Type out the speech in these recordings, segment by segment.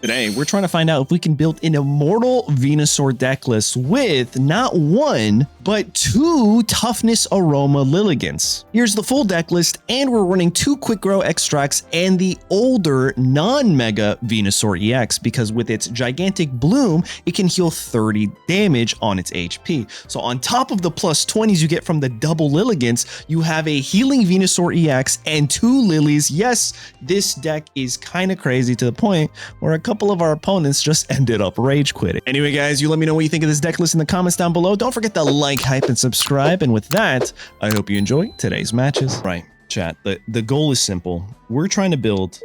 Today, we're trying to find out if we can build an immortal Venusaur deck list with not one, but 2 Toughness Aroma Lilligants. Here's the full deck list, and we're running 2 Quick Grow extracts and the older non-Mega Venusaur EX, because with its gigantic bloom, it can heal 30 damage on its HP. So on top of the plus 20s you get from the double Lilligants, you have a healing Venusaur EX and 2 Lilies. Yes, this deck is kind of crazy to the point where a couple of our opponents just ended up rage quitting. Anyway, guys, you let me know what you think of this deck list in the comments down below. Don't forget to like, hype, and subscribe. And with that, I hope you enjoy today's matches. Right, chat, the goal is simple. We're trying to build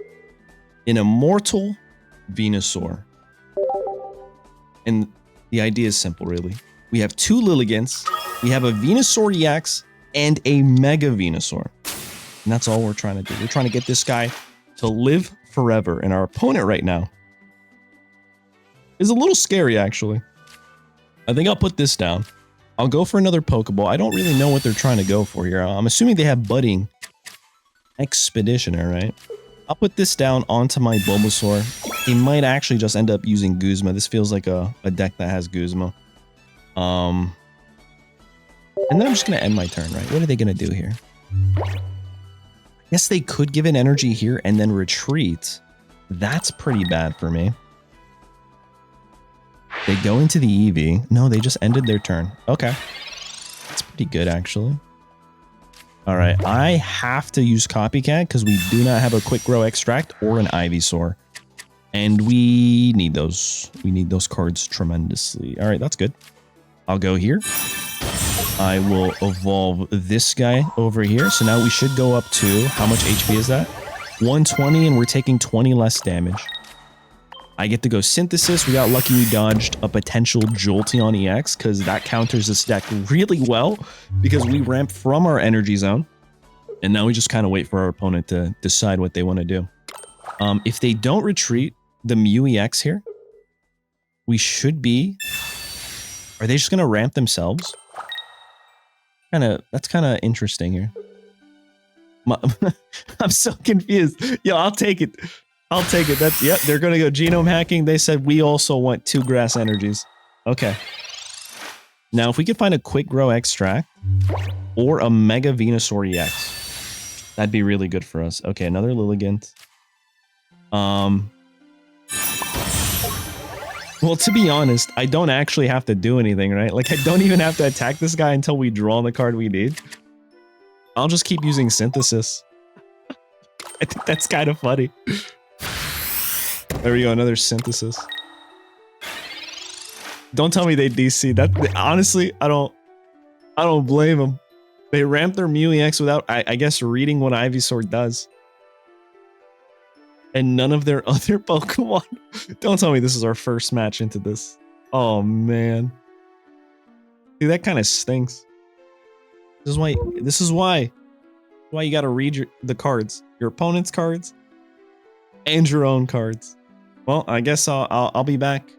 an immortal Venusaur. And the idea is simple, really. We have 2 Lilligants, we have a Venusaur EX, and a Mega Venusaur. And that's all we're trying to do. We're trying to get this guy to live forever. And our opponent right now is a little scary, actually. I think I'll put this down. I'll go for another Pokeball. I don't really know what they're trying to go for here. I'm assuming they have Budding Expeditioner, right? I'll put this down onto my Bulbasaur. He might actually just end up using Guzma. This feels like a deck that has Guzma. And then I'm just going to end my turn, right? What are they going to do here? Yes, they could give an energy here and then retreat. That's pretty bad for me. They go into the EV. No, they just ended their turn. Okay. That's pretty good, actually. All right. I have to use Copycat because we do not have a Quick Grow Extract or an Ivysaur. And we need those. We need those cards tremendously. All right, that's good. I'll go here. I will evolve this guy over here. So now we should go up to, how much HP is that? 120, and we're taking 20 less damage. I get to go Synthesis. We got lucky we dodged a potential Jolteon EX because that counters this deck really well because we ramp from our energy zone. And now we just kind of wait for our opponent to decide what they want to do. If they don't retreat the Mew EX here, we should be... Are they just going to ramp themselves? That's kind of interesting here. I'm so confused. Yo, I'll take it. I'll take it. That's, yep, they're going to go genome hacking. They said we also want 2 grass energies. Okay. Now, if we could find a Quick Grow Extract or a Mega Venusaur EX, that'd be really good for us. Okay, another Lilligant. Well, to be honest, I don't actually have to do anything, right? Like, I don't even have to attack this guy until we draw the card we need. I'll just keep using Synthesis. I think that's kind of funny. There we go, another Synthesis. Don't tell me they DC. That honestly, I don't blame them. They ramp their Mew EX without, I guess, reading what Ivysaur does. And none of their other Pokemon. Don't tell me this is our first match into this. Oh man. Dude, that kind of stinks. This is why you gotta read the cards. Your opponent's cards and your own cards. Well, I guess I'll be back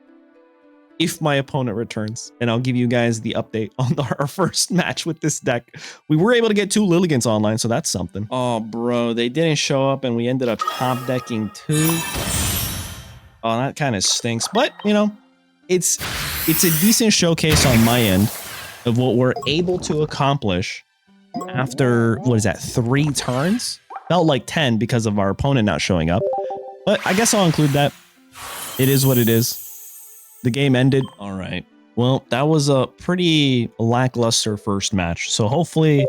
if my opponent returns, and I'll give you guys the update on our first match with this deck. We were able to get 2 Lilligants online, so that's something. Oh, bro, they didn't show up, and we ended up top decking 2. Oh, that kind of stinks, but you know, it's a decent showcase on my end of what we're able to accomplish after, what is that, 3 turns? Felt like 10 because of our opponent not showing up, but I guess I'll include that. It is what it is. The game ended. All right. Well, that was a pretty lackluster first match. So hopefully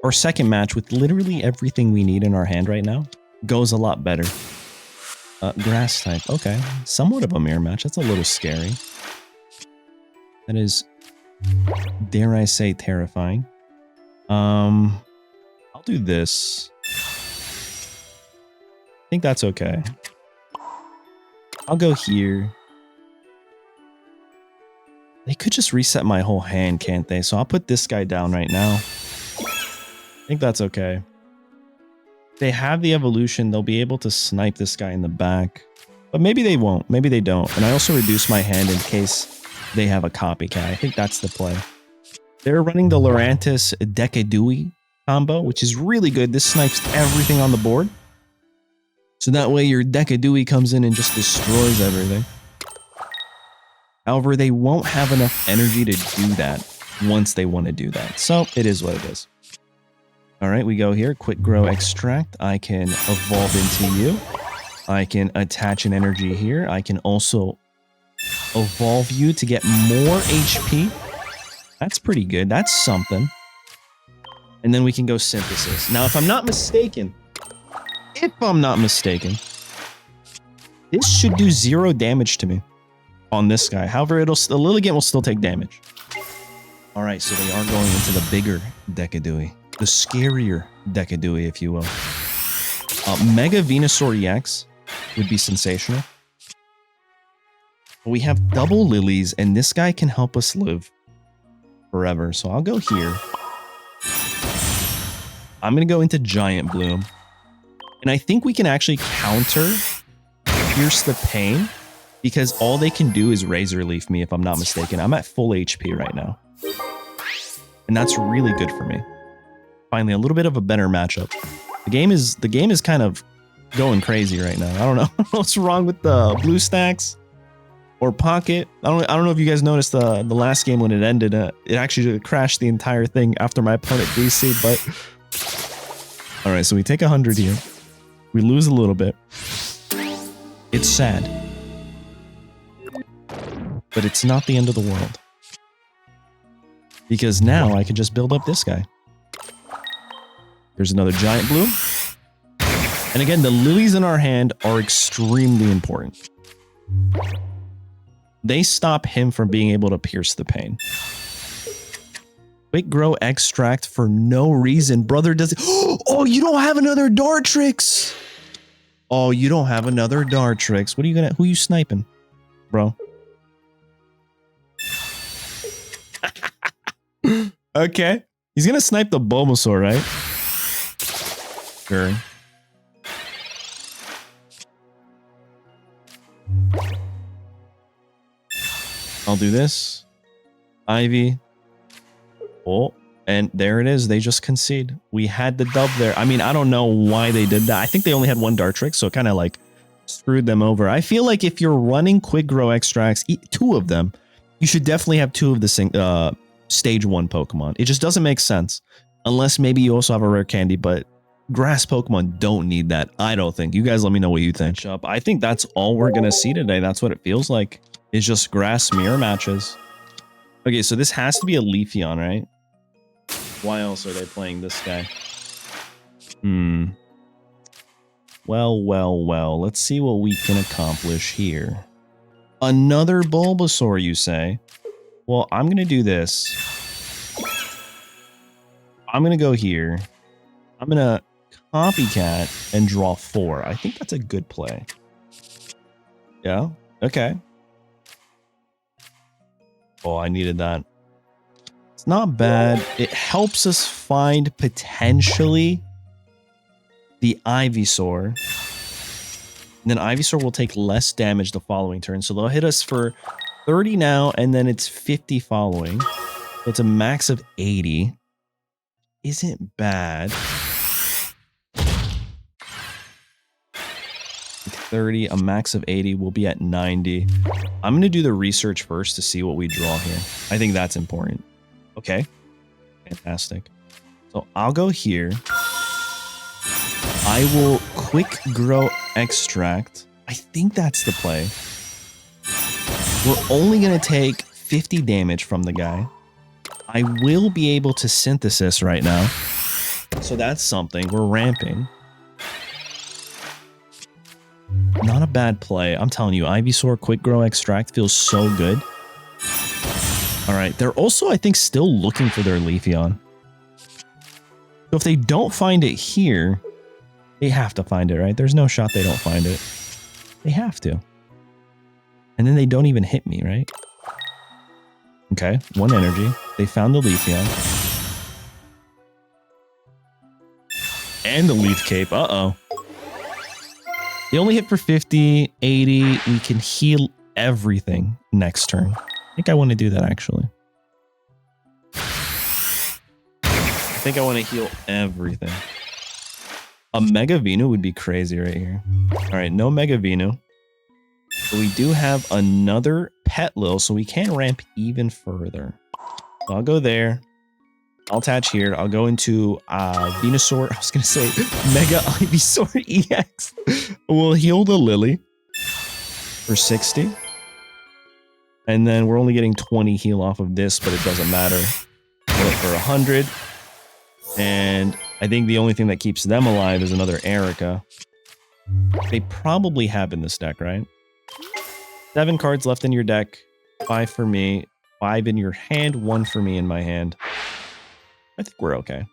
our second match with literally everything we need in our hand right now goes a lot better. Grass type. Okay. Somewhat of a mirror match. That's a little scary. That is, dare I say, terrifying. I'll do this. I think that's okay. I'll go here. They could just reset my whole hand, can't they? So I'll put this guy down right now. I think that's okay. If they have the evolution, they'll be able to snipe this guy in the back. But maybe they won't. Maybe they don't. And I also reduce my hand in case they have a copycat. I think that's the play. They're running the Lurantis Decadui combo, which is really good. This snipes everything on the board. So that way your Decadui comes in and just destroys everything. However, they won't have enough energy to do that once they want to do that. So it is what it is. All right, we go here. Quick Grow Extract. I can evolve into you. I can attach an energy here. I can also evolve you to get more HP. That's pretty good. That's something. And then we can go Synthesis. Now, if I'm not mistaken, this should do 0 damage to me on this guy. However, the Lilligant will still take damage. All right, so they are going into the bigger Decadui. The scarier Decadui, if you will. Mega Venusaur EX would be sensational. We have double lilies, and this guy can help us live forever. So I'll go here. I'm going to go into Giant Bloom. And I think we can actually counter Pierce the Pain, because all they can do is Razor Leaf me, if I'm not mistaken. I'm at full HP right now. And that's really good for me. Finally, a little bit of a better matchup. The game is kind of going crazy right now. I don't know what's wrong with the blue stacks or Pocket. I don't know if you guys noticed the last game when it ended. It actually crashed the entire thing after my opponent DC'd. But all right, so we take 100 here. We lose a little bit. It's sad, but it's not the end of the world, because now I can just build up this guy. There's another Giant Bloom. And again, the lilies in our hand are extremely important. They stop him from being able to Pierce the Pain. Quick Grow Extract for no reason. Brother does it. Oh, you don't have another Dartrix. Oh, you don't have another Dartrix. What are you gonna, who are you sniping, bro? Okay. He's gonna snipe the Bulbasaur, right? Sure. I'll do this. Ivy. Oh, and there it is. They just concede. We had the dub there. I mean, I don't know why they did that. I think they only had one Dartrix, so it kind of like screwed them over. I feel like if you're running Quick Grow Extracts, 2 of them, you should definitely have 2 of the stage 1 Pokemon. It just doesn't make sense. Unless maybe you also have a rare candy, but grass Pokemon don't need that. I don't think. You guys let me know what you think. I think that's all we're going to see today. That's what it feels like. It's just grass mirror matches. Okay, so this has to be a Leafeon, right? Why else are they playing this guy? Well. Let's see what we can accomplish here. Another Bulbasaur, you say? Well, I'm going to do this. I'm going to go here. I'm going to copycat and draw 4. I think that's a good play. Yeah? Okay. Oh, I needed that. It's not bad. It helps us find potentially the Ivysaur. And then Ivysaur will take less damage the following turn. So they'll hit us for 30 now, and then it's 50 following. So it's a max of 80. Isn't bad. 30, a max of 80. We'll be at 90. I'm going to do the research first to see what we draw here. I think that's important. Okay. Fantastic. So I'll go here. I will Quick Grow Extract. I think that's the play. We're only going to take 50 damage from the guy. I will be able to Synthesis right now. So that's something. We're ramping. Not a bad play. I'm telling you, Ivysaur Quick Grow Extract feels so good. All right. They're also, I think, still looking for their Leafeon. So if they don't find it here, they have to find it, right? There's no shot they don't find it. They have to. And then they don't even hit me, right? Okay. 1 energy. They found the Leafeon. And the Leaf Cape. Uh-oh. They only hit for 50, 80. We can heal everything next turn. I think I want to do that, actually. I think I want to heal everything. A Mega Venu would be crazy right here. All right, no Mega Venu. But we do have another Petlil, so we can ramp even further. So I'll go there. I'll attach here. I'll go into Venusaur. I was going to say Mega Ivysaur EX. We'll heal the Lily for 60. And then we're only getting 20 heal off of this, but it doesn't matter. Go for 100. And I think the only thing that keeps them alive is another Erica. They probably have in this deck, right? 7 cards left in your deck. 5 for me. 5 in your hand. 1 for me in my hand. I think we're okay.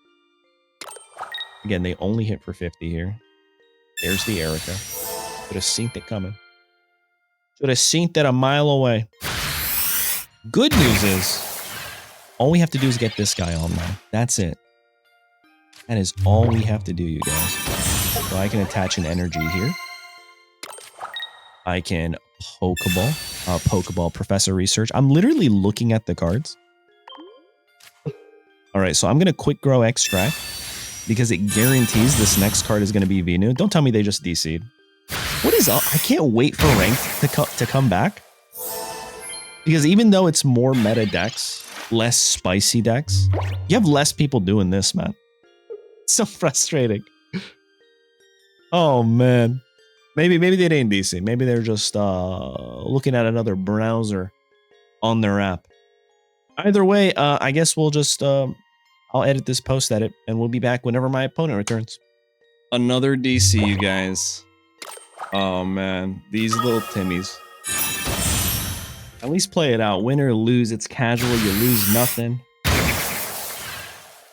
Again, they only hit for 50 here. There's the Erica. Should have seen it coming. Should have seen that a mile away. Good news is, all we have to do is get this guy online. That's it. That is all we have to do, you guys. So I can attach an energy here. I can Pokeball Professor Research. I'm literally looking at the cards. All right, so I'm going to Quick Grow Extract because it guarantees this next card is going to be Venu. Don't tell me they just DC'd. What is up? I can't wait for Ranked to come back. Because even though it's more meta decks, less spicy decks, you have less people doing this, man. It's so frustrating. Oh, man. Maybe they didn't DC. Maybe they're just looking at another browser on their app. Either way, I guess we'll just... I'll edit this post edit, and we'll be back whenever my opponent returns. Another DC, you guys. Oh, man. These little Timmies. At least play it out. Win or lose, it's casual. You lose nothing.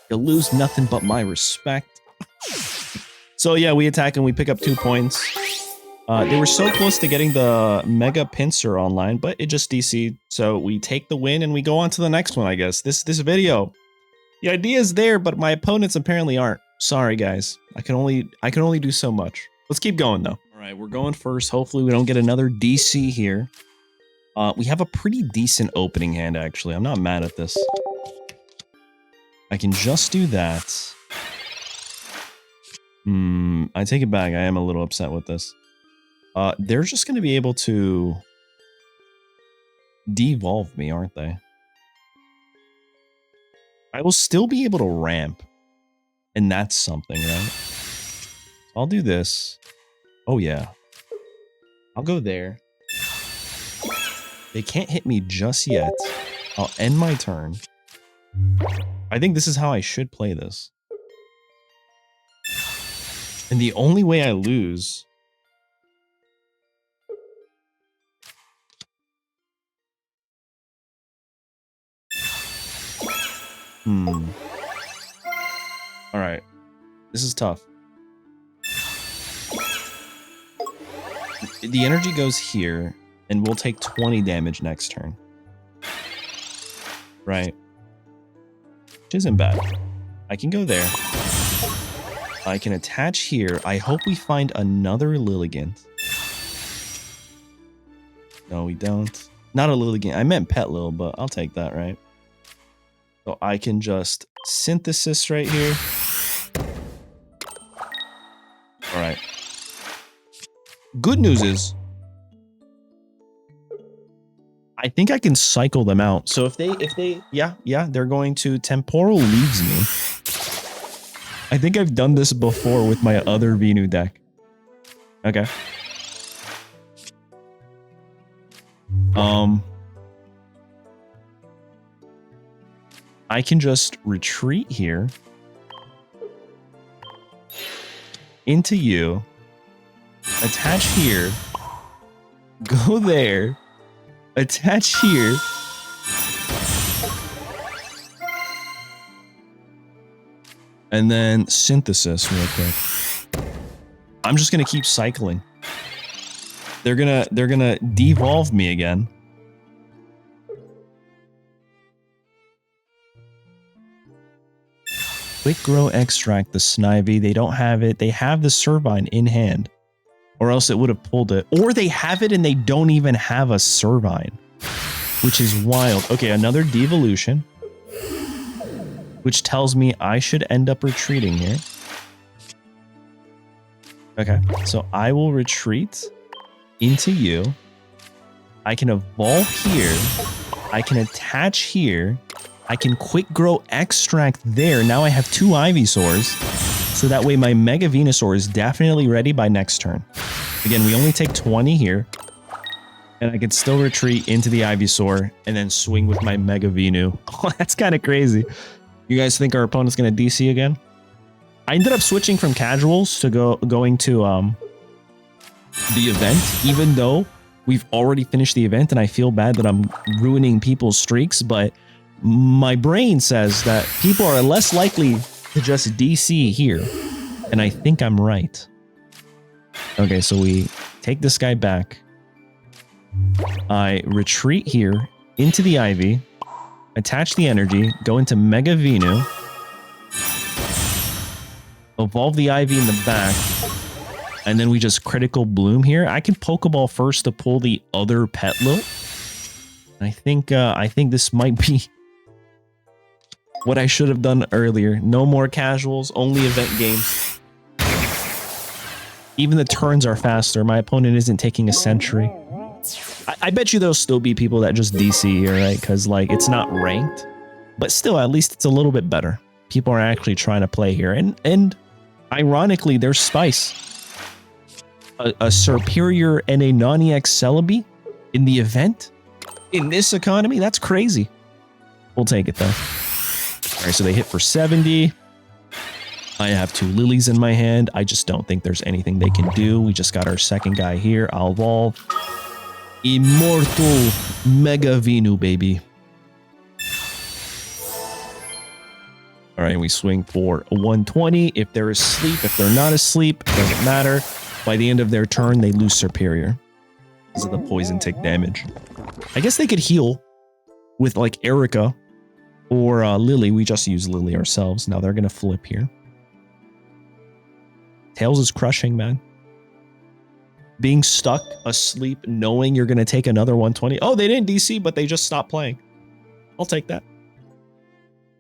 You lose nothing but my respect. So, yeah, we attack and we pick up 2 points. They were so close to getting the Mega Pincer online, but it just DC'd. So we take the win and we go on to the next one, I guess. This video. The idea is there, but my opponents apparently aren't. Sorry, guys. I can only do so much. Let's keep going, though. All right, we're going first. Hopefully we don't get another DC here. We have a pretty decent opening hand, actually. I'm not mad at this. I can just do that. I take it back. I am a little upset with this. They're just going to be able to devolve me, aren't they? I will still be able to ramp. And that's something, right? I'll do this. Oh, yeah. I'll go there. They can't hit me just yet. I'll end my turn. I think this is how I should play this. And the only way I lose... All right. This is tough. The energy goes here, and we'll take 20 damage next turn. Right. Which isn't bad. I can go there. I can attach here. I hope we find another Lilligant. No, we don't. Not a Lilligant. I meant Petlil, but I'll take that, right? So I can just synthesis right here. All right. Good news is, I think I can cycle them out. So if they, yeah, they're going to Temporal Leaves me. I think I've done this before with my other Venu deck. Okay. I can just retreat here into you, attach here, go there, attach here, and then synthesis real quick. I'm just gonna keep cycling. They're gonna devolve me again. Quick Grow Extract the Snivy. They don't have it. They have the Servine in hand. Or else it would have pulled it. Or they have it and they don't even have a Servine. Which is wild. Okay, another devolution. Which tells me I should end up retreating here. Okay, so I will retreat into you. I can evolve here. I can attach here. I can quick grow extract there. Now I have 2 Ivysaurs. So that way my Mega Venusaur is definitely ready by next turn. Again, we only take 20 here. And I can still retreat into the Ivysaur and then swing with my Mega Venu. Oh, that's kind of crazy. You guys think our opponent's going to DC again? I ended up switching from casuals to going to the event, even though we've already finished the event and I feel bad that I'm ruining people's streaks, but my brain says that people are less likely to just DC here. And I think I'm right. Okay, so we take this guy back. I retreat here into the Ivy, attach the energy, go into Mega Venu, evolve the Ivy in the back, and then we just critical bloom here. I can Pokeball first to pull the other Petlo. I think this might be what I should have done earlier. No more casuals, only event games. Even the turns are faster. My opponent isn't taking a Sentry. I bet you there'll still be people that just DC here, right? Because, like, it's not ranked. But still, at least it's a little bit better. People are actually trying to play here. And ironically, there's spice. A Superior and a non-EX Celebi in the event? In this economy? That's crazy. We'll take it, though. All right, so they hit for 70. I have 2 lilies in my hand. I just don't think there's anything they can do. We just got our second guy here. I'll evolve. Immortal Mega Venu, baby. All right, we swing for a 120. If they're asleep, if they're not asleep, doesn't matter. By the end of their turn, they lose Superior because of the poison tick damage. I guess they could heal with, like, Erica or Lily. We just use Lily ourselves. Now they're going to flip here. Tails is crushing, man. Being stuck asleep, knowing you're going to take another 120. Oh, they didn't DC, but they just stopped playing. I'll take that.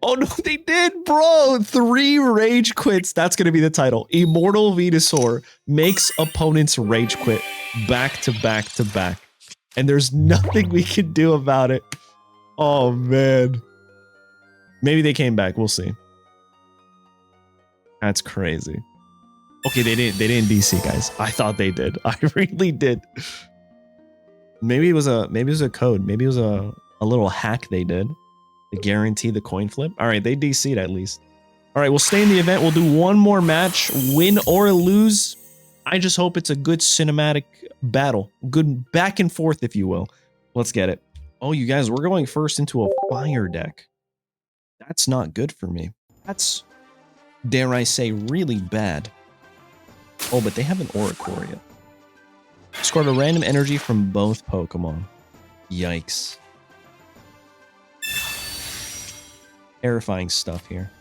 Oh, no, they did, bro. 3 rage quits. That's going to be the title. Immortal Venusaur makes opponents rage quit back to back to back. And there's nothing we can do about it. Oh, man. Maybe they came back. We'll see. That's crazy. Okay, they didn't DC, guys. I thought they did. I really did. Maybe it was a code. Maybe it was a little hack they did to guarantee the coin flip. All right, they DC'd at least. All right, we'll stay in the event. We'll do one more match, win or lose. I just hope it's a good cinematic battle. Good back and forth, if you will. Let's get it. Oh, you guys, we're going first into a fire deck. That's not good for me. That's, dare I say, really bad. Oh, but they have an Oricorio. Scored a random energy from both Pokemon. Yikes. Terrifying stuff here.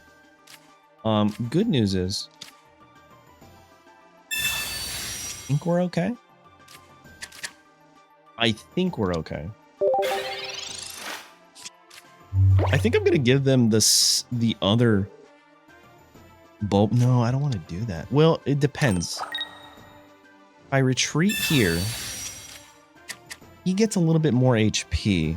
Good news is, I think we're okay. I think we're okay. I think I'm gonna give them the other bulb. No, I don't want to do that. Well, it depends. If I retreat here, he gets a little bit more HP.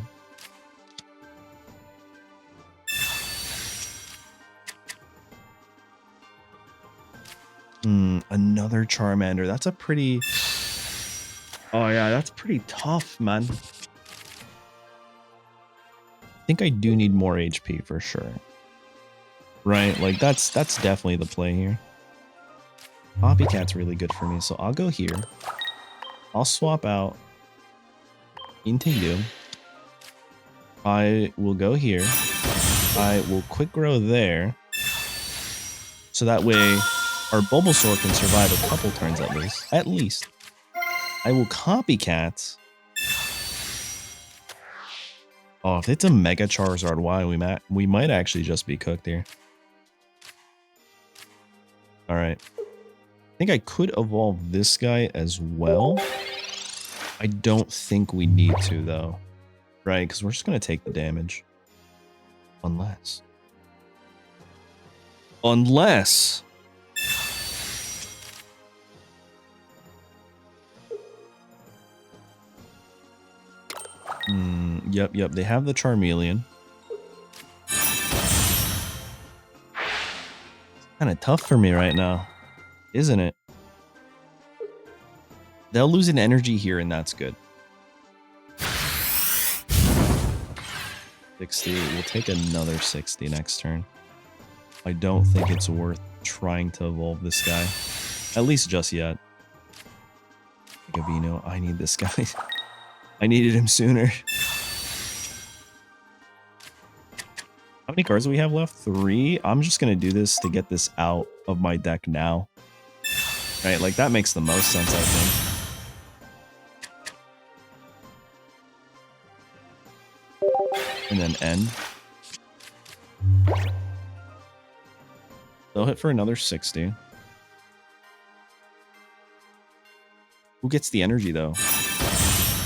Another Charmander. That's a pretty... Oh yeah, that's pretty tough, man. I think I do need more HP for sure. Right, like that's definitely the play here. Copycat's really good for me, so I'll go here. I'll swap out into you. I will go here. I will quick grow there. So that way our Bulbasaur can survive a couple turns at least. At least. I will Copycat. Oh, if it's a Mega Charizard, why we might actually just be cooked here. All right. I think I could evolve this guy as well. I don't think we need to, though. Right, because we're just going to take the damage. Unless... Yep. They have the Charmeleon. Kind of tough for me right now, isn't it? They'll lose an energy here, and that's good. 60. We'll take another 60 next turn. I don't think it's worth trying to evolve this guy. At least just yet. Mega Vino, I need this guy. I needed him sooner. How many cards do we have left? 3. I'm just going to do this to get this out of my deck now. Right, like that makes the most sense, I think. And then end. They'll hit for another 60. Who gets the energy, though?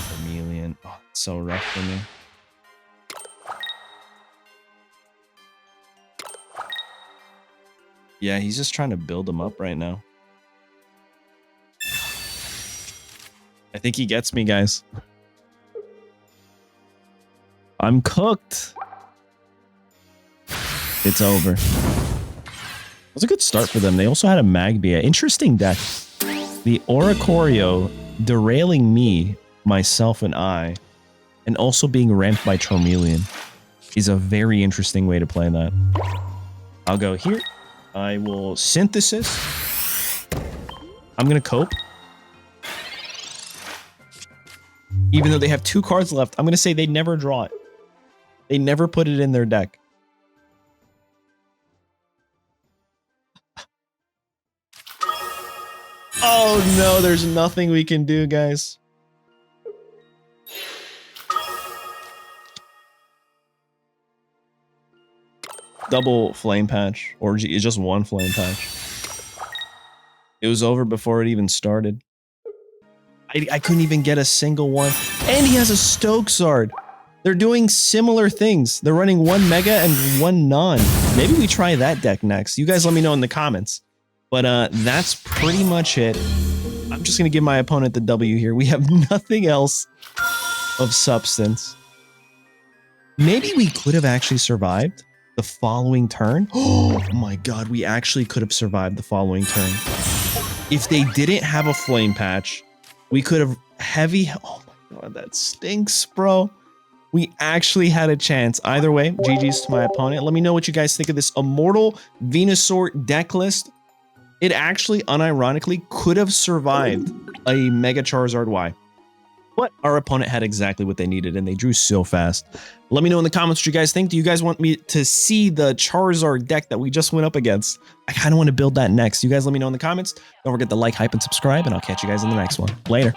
Chameleon. Oh, it's so rough for me. Yeah, he's just trying to build them up right now. I think he gets me, guys. I'm cooked. It's over. It was a good start for them. They also had a Magpie. Interesting deck. The Oricorio derailing me, myself, and I, and also being ramped by Charmeleon is a very interesting way to play that. I'll go here. I will Synthesis. I'm going to cope. Even though they have 2 cards left, I'm going to say they never draw it. They never put it in their deck. Oh no, there's nothing we can do, guys. Double Flame Patch, or just one Flame Patch. It was over before it even started. I couldn't even get a single one. And he has a Stokesard. They're doing similar things. They're running 1 Mega and 1 Non. Maybe we try that deck next. You guys let me know in the comments. But that's pretty much it. I'm just going to give my opponent the W here. We have nothing else of substance. Maybe we could have actually survived the following turn. Oh my god, we actually could have survived the following turn. If they didn't have a Flame Patch, we could have heavy... Oh my god, that stinks, bro. We actually had a chance. Either way, GG's to my opponent. Let me know what you guys think of this Immortal Venusaur deck list. It actually, unironically, could have survived a Mega Charizard Y. But our opponent had exactly what they needed, and they drew so fast. Let me know in the comments what you guys think. Do you guys want me to see the Charizard deck that we just went up against? I kind of want to build that next. You guys let me know in the comments. Don't forget to like, hype, and subscribe, and I'll catch you guys in the next one. Later.